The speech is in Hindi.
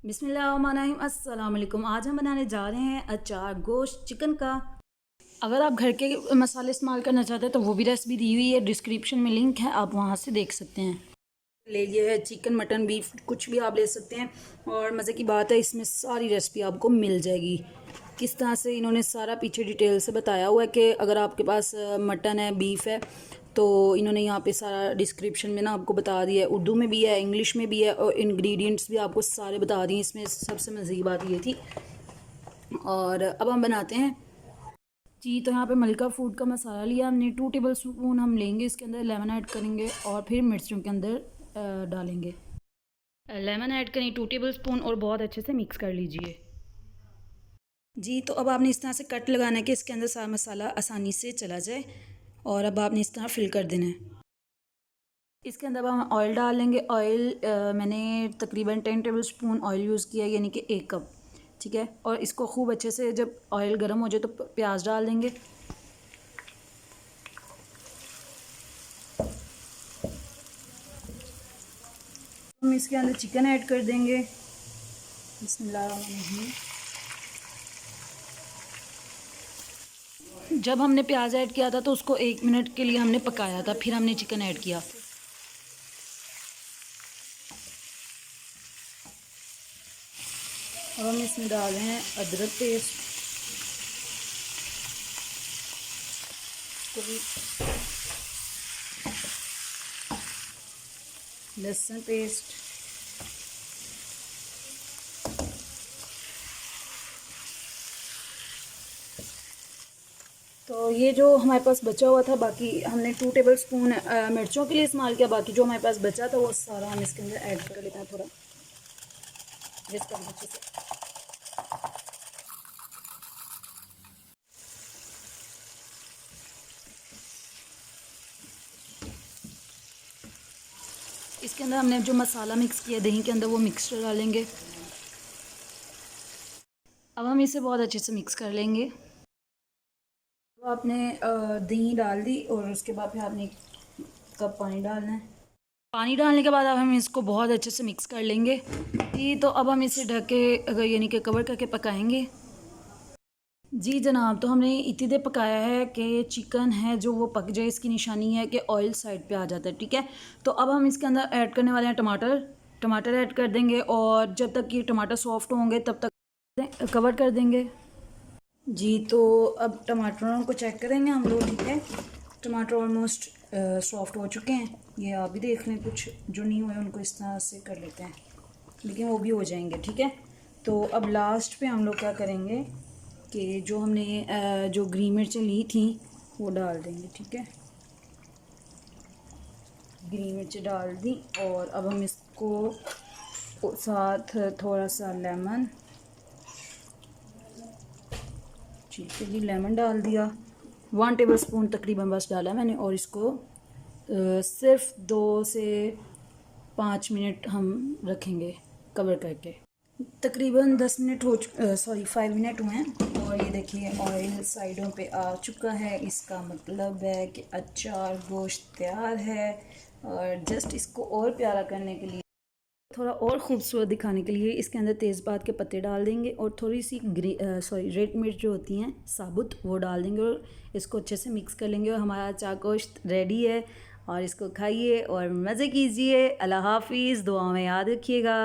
बिस्मिल्लाहिर्रहमानिर्रहीम अस्सलाम वालेकुम। आज हम बनाने जा रहे हैं अचार गोश्त चिकन का। अगर आप घर के मसाले इस्तेमाल करना चाहते हैं तो वो भी रेसिपी दी हुई है, डिस्क्रिप्शन में लिंक है, आप वहाँ से देख सकते हैं। ले लिया है चिकन, मटन, बीफ, कुछ भी आप ले सकते हैं। और मज़े की बात है, इसमें सारी रेसिपी आपको मिल जाएगी। किस तरह से इन्होंने सारा पीछे डिटेल से बताया हुआ है कि अगर आपके पास मटन है, बीफ है, तो इन्होंने यहाँ पे सारा डिस्क्रिप्शन में ना आपको बता दिया है। उर्दू में भी है, इंग्लिश में भी है, और इंग्रेडिएंट्स भी आपको सारे बता दिए। इसमें सबसे मज़े की बात ये थी। और अब हम बनाते हैं जी। तो यहाँ पे मलिका फूड का मसाला लिया हमने, 2 टेबल स्पून हम लेंगे। इसके अंदर लेमन ऐड करेंगे और फिर मिर्चों के अंदर डालेंगे। लेमन ऐड करें 2 टेबल स्पून और बहुत अच्छे से मिक्स कर लीजिए जी। तो अब आपने इस तरह से कट लगाना है कि इसके अंदर सारा मसाला आसानी से चला जाए। और अब आपने इस तरह फिल कर देना है। इसके अंदर अब हम ऑयल डाल लेंगे। ऑयल मैंने तकरीबन 10 टेबल स्पून ऑयल यूज़ किया, यानी कि 1 कप। ठीक है। और इसको खूब अच्छे से जब ऑयल गर्म हो जाए तो प्याज डाल देंगे। हम इसके अंदर चिकन ऐड कर देंगे। बिस्मिल्लाहिर्रहमानिर्रहीम। जब हमने प्याज ऐड किया था तो उसको 1 मिनट के लिए हमने पकाया था, फिर हमने चिकन ऐड किया। अब हम इसमें डाल रहे हैं अदरक पेस्ट, लहसुन पेस्ट, तो ये जो हमारे पास बचा हुआ था, बाकी हमने 2 टेबल स्पून मिर्चों के लिए इस्तेमाल किया। बाकी जो हमारे पास बचा था वो सारा हम इसके अंदर ऐड कर लेते हैं। थोड़ा मिक्स कर अच्छे से। इसके अंदर हमने जो मसाला मिक्स किया दही के अंदर, वो मिक्सचर डालेंगे। अब हम इसे बहुत अच्छे से मिक्स कर लेंगे। तो आपने दही डाल दी और उसके बाद फिर आपने 1 कप पानी डालना है। पानी डालने के बाद अब हम इसको बहुत अच्छे से मिक्स कर लेंगे जी। तो अब हम इसे ढक के यानी कि कवर करके पकाएंगे जी जनाब। तो हमने इतनी देर पकाया है कि चिकन है जो वो पक जाए। इसकी निशानी है कि ऑयल साइड पे आ जाता है। ठीक है। तो अब हम इसके अंदर ऐड करने वाले हैं टमाटर ऐड कर देंगे। और जब तक ये टमाटर सॉफ्ट होंगे तब तक कवर कर देंगे जी। तो अब टमाटरों को चेक करेंगे हम लोग। ठीक है। टमाटर ऑलमोस्ट सॉफ्ट हो चुके हैं। ये आप भी देख लें, कुछ जो नहीं हुए उनको इस तरह से कर लेते हैं, लेकिन वो भी हो जाएंगे। ठीक है। तो अब लास्ट पे हम लोग क्या करेंगे कि जो हमने जो ग्रीन मिर्चें ली थी वो डाल देंगे। ठीक है। ग्रीन मिर्चें डाल दी। और अब हम इसको साथ थोड़ा सा लेमन, ठीक है जी, लेमन डाल दिया। 1 टेबल स्पून तकरीबन बस डाला मैंने। और इसको सिर्फ 2 से 5 मिनट हम रखेंगे कवर करके। तकरीबन 10 मिनट हो 5 मिनट हुए हैं। और ये देखिए ऑयल साइडों पे आ चुका है। इसका मतलब है कि अचार गोश्त तैयार है। और जस्ट इसको और प्यारा करने के लिए, थोड़ा और ख़ूबसूरत दिखाने के लिए इसके अंदर तेज़पात के पत्ते डाल देंगे। और थोड़ी सी रेड मिर्च जो होती हैं साबुत, वो डाल देंगे। और इसको अच्छे से मिक्स कर लेंगे और हमारा अचार गोश्त रेडी है। और इसको खाइए और मज़े कीजिए। अल्लाह हाफिज़। दुआ में याद रखिएगा।